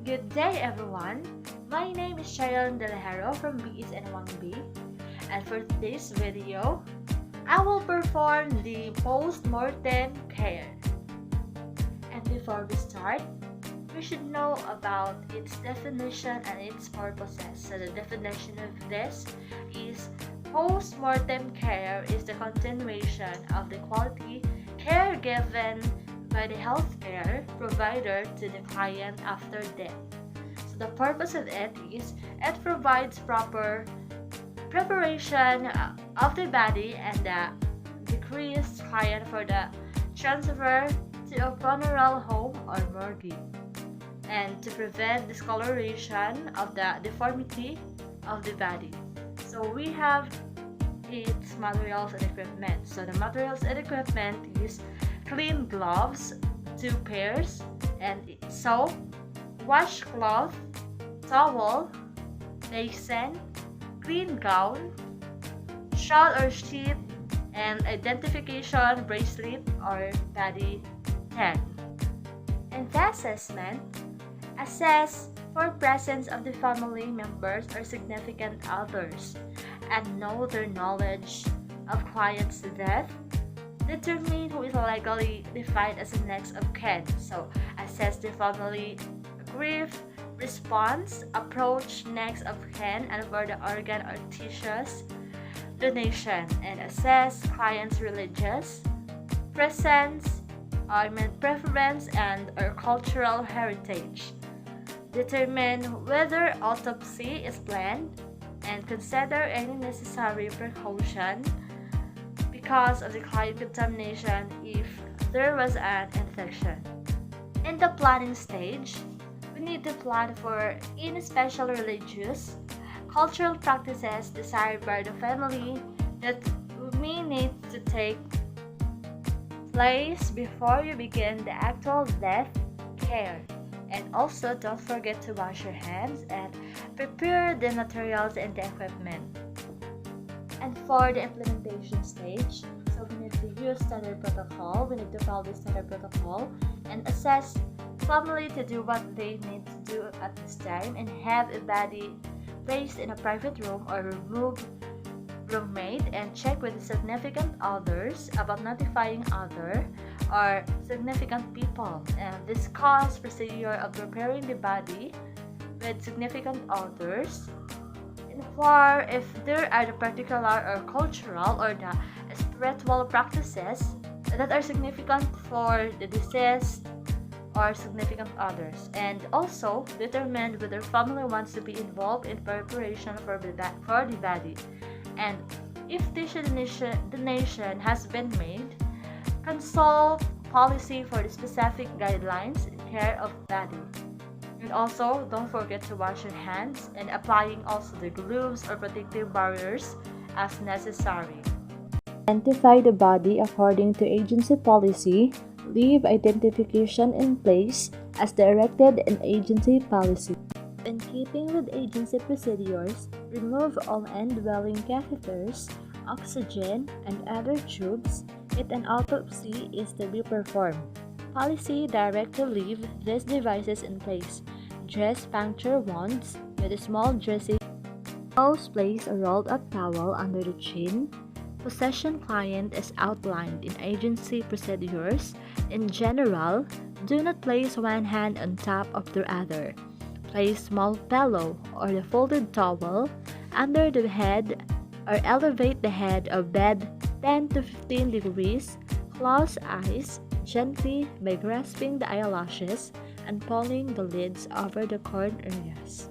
Good day, everyone. My name is Sharon Delajero from BSN1B, and for today's video, I will perform the post-mortem care. And before we start, we should know about its definition and its purposes. So the definition of this is post-mortem care is the continuation of the quality care given by the healthcare provider to the client after death. So the purpose of it is it provides proper preparation of the body and the decreased client for the transfer to a funeral home or morgue, and to prevent discoloration of the deformity of the body. So we have its materials and equipment. So the materials and equipment is clean gloves, 2 pairs, and soap, washcloth, towel, basin, clean gown, shawl or sheet, and identification bracelet or body tag. And the assessment: assess for presence of the family members or significant others and know their knowledge of client's death. Determine who is legally defined as the next of kin. So assess the family grief response, approach next of kin, and for the organ or tissues donation, and assess client's religious presence, preference, and or cultural heritage. Determine whether autopsy is planned and consider any necessary precaution because of the client contamination if there was an infection. In the planning stage, we need to plan for any special religious, cultural practices desired by the family that may need to take place before you begin the actual death care. And also, don't forget to wash your hands and prepare the materials and the equipment. And for the implementation stage, so we need to use standard protocol. We need to follow the standard protocol and assess family to do what they need to do at this time, and have a body placed in a private room or remove roommate, and check with the significant others about notifying other or significant people, and discuss procedure of preparing the body with significant others. And for if there are the particular or cultural or the spiritual practices that are significant for the deceased or significant others, and also determine whether family wants to be involved in preparation for the body, and if this donation has been made, consult policy for the specific guidelines in care of body. And also, don't forget to wash your hands and applying also the gloves or protective barriers as necessary. Identify the body according to agency policy. Leave identification in place as directed in agency policy. In keeping with agency procedures, remove all indwelling catheters, oxygen, and other tubes if an autopsy is to be performed. Policy direct to leave these devices in place. Dress puncture wounds with a small dressing. Always place a rolled up towel under the chin. Possession client is outlined in agency procedures. In general, do not place one hand on top of the other. Place small pillow or the folded towel under the head or elevate the head of bed 10 to 15 degrees. Close eyes gently by grasping the eyelashes and pulling the lids over the corn areas.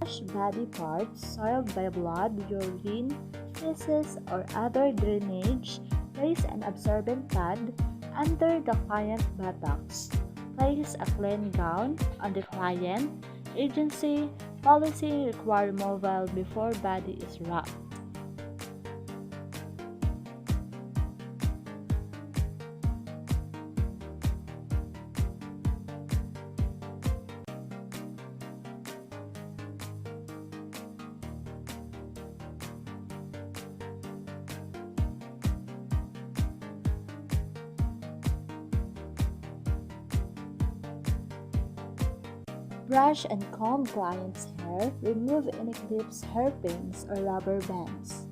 Wash body parts soiled by blood, urine, feces, or other drainage. Place an absorbent pad under the client buttocks. Place a clean gown on the client. Agency policy require removal before body is wrapped. Brush and comb client's hair. Remove any clips, hairpins, or rubber bands.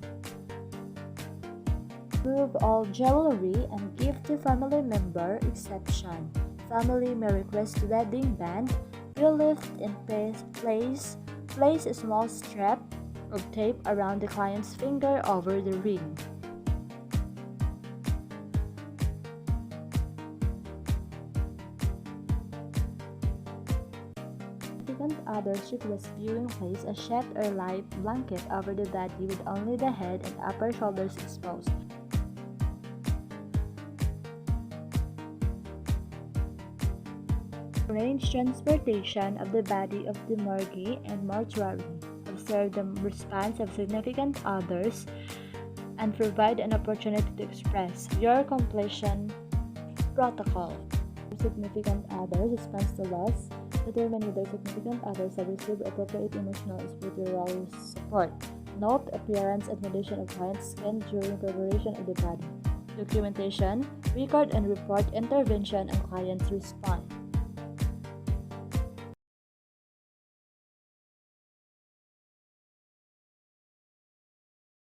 Remove all jewelry and give to family member exception. Family may request wedding band. Relift in place. Place a small strap of tape around the client's finger over the ring. Significant others request viewing place a sheet or light blanket over the body with only the head and upper shoulders exposed. Arrange transportation of the body of the morgue and mortuary. Observe the response of significant others and provide an opportunity to express your completion protocol. Significant others response to loss. Determine whether significant others have received appropriate emotional and spiritual support. Note appearance and condition of client's skin during preparation of the body. Documentation. Record and report intervention and client's response.